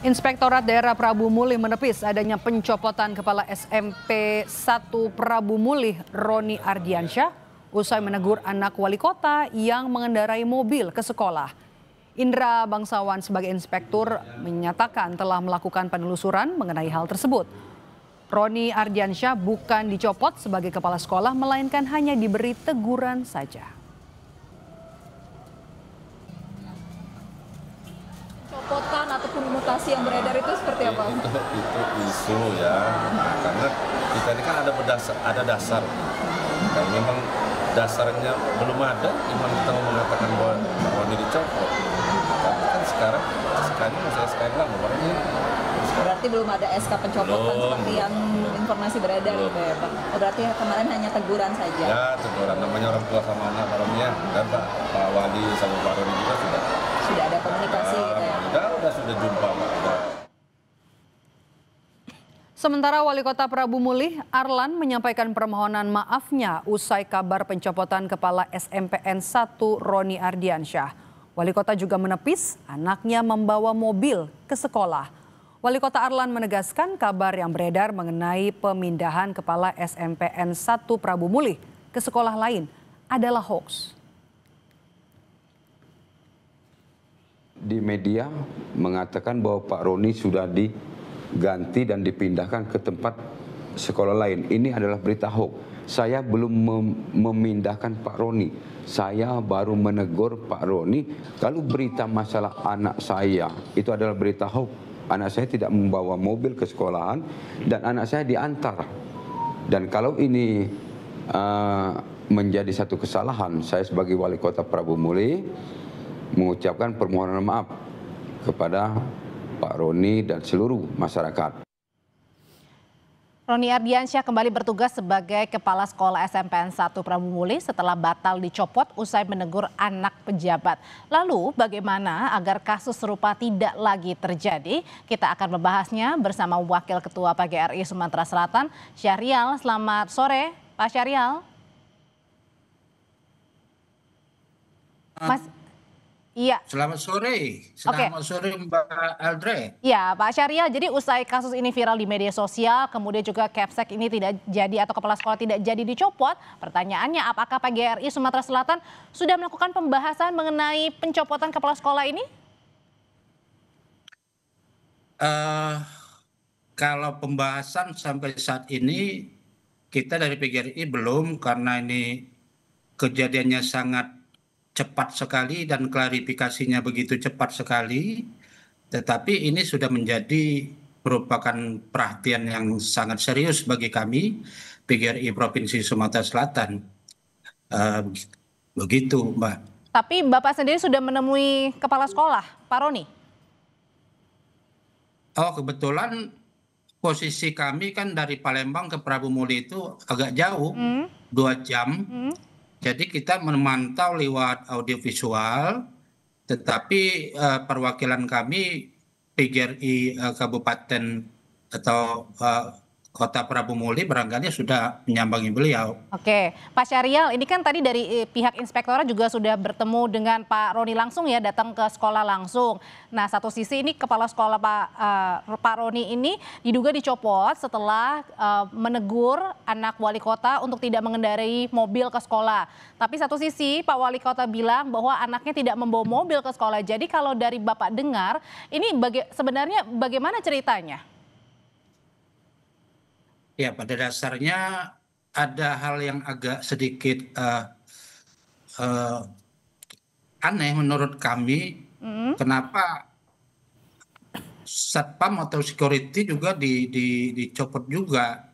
Inspektorat Daerah Prabu Mulih menepis adanya pencopotan Kepala SMP 1 Prabu Mulih Roni Ardiansyah usai menegur anak wali kota yang mengendarai mobil ke sekolah. Indra Bangsawan sebagai inspektur menyatakan telah melakukan penelusuran mengenai hal tersebut. Roni Ardiansyah bukan dicopot sebagai kepala sekolah melainkan hanya diberi teguran saja. Copotan ataupun mutasi yang beredar itu seperti apa? Itu isu ya, karena kita ini kan ada dasar. Dan memang dasarnya belum ada, memang kita mau mengatakan bahwa Pak Roni dicopot. Tapi kan sekarang saya sekarang nomornya. Berarti belum ada SK pencopotan seperti yang informasi beredar gitu ya Pak? Oh, berarti kemarin hanya teguran saja? Ya, teguran, namanya orang tua sama anak Pak Roni ya. Dan Pak Wali sama Pak Roni juga sudah ada komunikasi gitu ya? Sudah jumpa Pak. Sementara Wali Kota Prabu Mulih, Arlan menyampaikan permohonan maafnya usai kabar pencopotan Kepala SMPN 1 Roni Ardiansyah. Wali Kota juga menepis anaknya membawa mobil ke sekolah. Wali Kota Arlan menegaskan kabar yang beredar mengenai pemindahan Kepala SMPN 1 Prabu Mulih ke sekolah lain adalah hoax. Di media mengatakan bahwa Pak Roni sudah diganti dan dipindahkan ke tempat sekolah lain. Ini adalah berita hoax. Saya belum memindahkan Pak Roni. Saya baru menegur Pak Roni. Kalau berita masalah anak saya itu adalah berita hoax. Anak saya tidak membawa mobil ke sekolahan dan anak saya diantar. Dan kalau ini menjadi satu kesalahan, saya sebagai Wali Kota Prabu Mulih mengucapkan permohonan maaf kepada Pak Roni dan seluruh masyarakat. Roni Ardiansyah kembali bertugas sebagai Kepala Sekolah SMPN 1 Prabu Mulih setelah batal dicopot usai menegur anak pejabat. Lalu bagaimana agar kasus serupa tidak lagi terjadi? Kita akan membahasnya bersama Wakil Ketua PGRI Sumatera Selatan, Syahrial. Selamat sore, Pak Syahrial. Iya. Selamat sore. Selamat sore Mbak Aldre. Ya, Pak Syahrial, jadi usai kasus ini viral di media sosial, kemudian juga Kepsek ini tidak jadi atau kepala sekolah tidak jadi dicopot, pertanyaannya apakah PGRI Sumatera Selatan sudah melakukan pembahasan mengenai pencopotan kepala sekolah ini? Kalau pembahasan sampai saat ini kita dari PGRI belum, karena ini kejadiannya sangat cepat sekali dan klarifikasinya begitu cepat sekali, tetapi ini sudah merupakan perhatian yang sangat serius bagi kami PGRI Provinsi Sumatera Selatan. Begitu Mbak. Tapi Bapak sendiri sudah menemui kepala sekolah, Pak Roni? Oh, kebetulan posisi kami kan dari Palembang ke Prabu Mulih itu agak jauh, 2 jam. Jadi kita memantau lewat audiovisual, tetapi perwakilan kami PGRI Kabupaten atau Kota Prabu Mulih barangkali sudah menyambangi beliau. Oke, Pak Syahrial, ini kan tadi dari pihak inspektorat juga sudah bertemu dengan Pak Roni langsung ya, datang ke sekolah langsung. Nah, satu sisi ini kepala sekolah Pak Roni ini diduga dicopot setelah menegur anak wali kota untuk tidak mengendarai mobil ke sekolah. Tapi satu sisi Pak Wali Kota bilang bahwa anaknya tidak membawa mobil ke sekolah. Jadi kalau dari Bapak dengar, ini sebenarnya bagaimana ceritanya? Ya, pada dasarnya ada hal yang agak sedikit aneh menurut kami. Kenapa satpam atau security juga dicopot juga?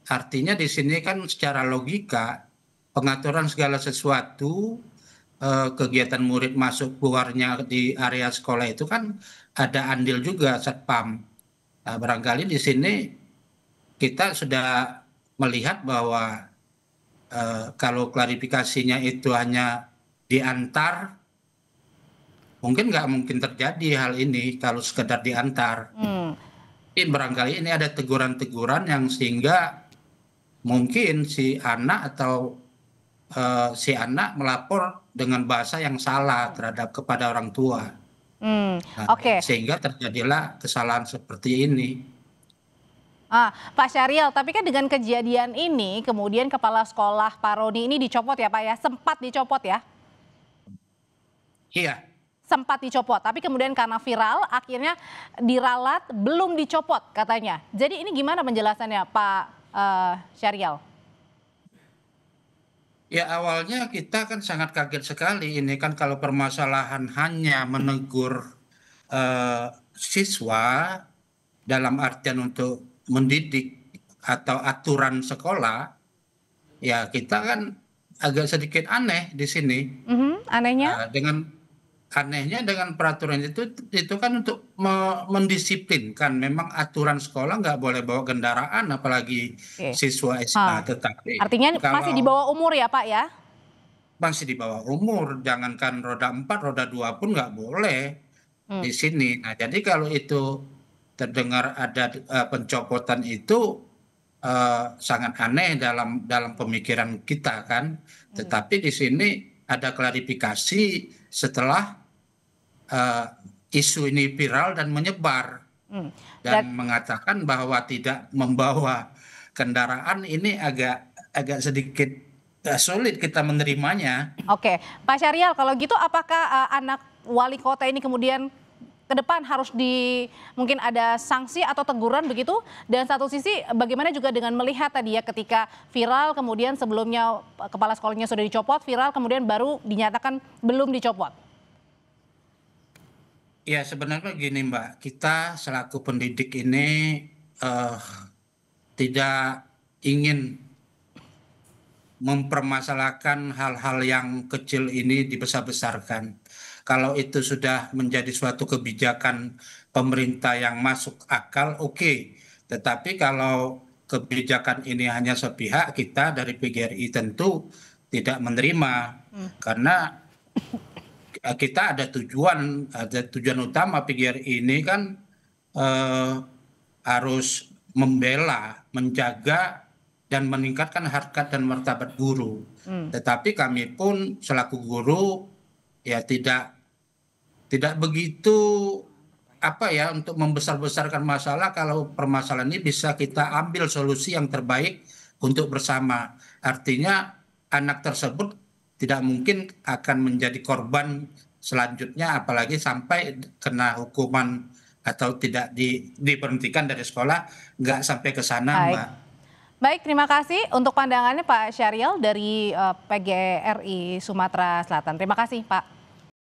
Artinya di sini kan secara logika pengaturan segala sesuatu, kegiatan murid masuk keluarnya di area sekolah itu kan ada andil juga satpam. Nah, barangkali di sini kita sudah melihat bahwa kalau klarifikasinya itu hanya diantar, nggak mungkin terjadi hal ini kalau sekedar diantar. Tapi barangkali ini ada teguran-teguran yang sehingga mungkin si anak melapor dengan bahasa yang salah kepada orang tua. Nah, Oke. sehingga terjadilah kesalahan seperti ini. Pak Syariel, tapi kan dengan kejadian ini kemudian kepala sekolah Pak Roni ini dicopot ya Pak ya, sempat dicopot ya? Iya, Sempat dicopot, tapi kemudian karena viral akhirnya diralat belum dicopot katanya. Jadi ini gimana penjelasannya Pak Syariel? ya awalnya kita kan sangat kaget sekali ini kan kalau permasalahan hanya menegur siswa dalam artian untuk mendidik atau aturan sekolah, ya kita kan agak sedikit aneh di sini. Anehnya? Dengan anehnya dengan peraturan itu kan untuk mendisiplinkan. Memang aturan sekolah nggak boleh bawa kendaraan, apalagi Oke. siswa SMA. Tetapi Artinya masih di kalau bawah umur ya Pak ya? masih di bawah umur, jangankan roda 4, roda 2 pun nggak boleh di sini. Nah, jadi kalau itu terdengar ada pencopotan itu sangat aneh dalam pemikiran kita kan. Tetapi di sini ada klarifikasi setelah isu ini viral dan menyebar dan mengatakan bahwa tidak membawa kendaraan ini agak sedikit sulit kita menerimanya. Oke, Pak Syariel, kalau gitu apakah anak wali kota ini kemudian ke depan harus mungkin ada sanksi atau teguran begitu? Dan satu sisi bagaimana juga dengan melihat tadi ya ketika viral kemudian sebelumnya kepala sekolahnya sudah dicopot, viral kemudian baru dinyatakan belum dicopot. Ya sebenarnya gini Mbak, kita selaku pendidik ini tidak ingin mempermasalahkan hal-hal yang kecil ini dibesar-besarkan. Kalau itu sudah menjadi suatu kebijakan pemerintah yang masuk akal, oke. Tetapi kalau kebijakan ini hanya sepihak, kita dari PGRI tentu tidak menerima. Karena kita ada tujuan utama PGRI ini kan harus membela, menjaga, dan meningkatkan harkat dan martabat guru. Tetapi kami pun selaku guru ya tidak begitu untuk membesar-besarkan masalah kalau permasalahan ini bisa kita ambil solusi yang terbaik untuk bersama. Artinya anak tersebut tidak mungkin akan menjadi korban selanjutnya apalagi sampai kena hukuman atau tidak diberhentikan dari sekolah, nggak sampai ke sana, Mbak. Baik, terima kasih untuk pandangannya Pak Syariel dari PGRI Sumatera Selatan. Terima kasih Pak.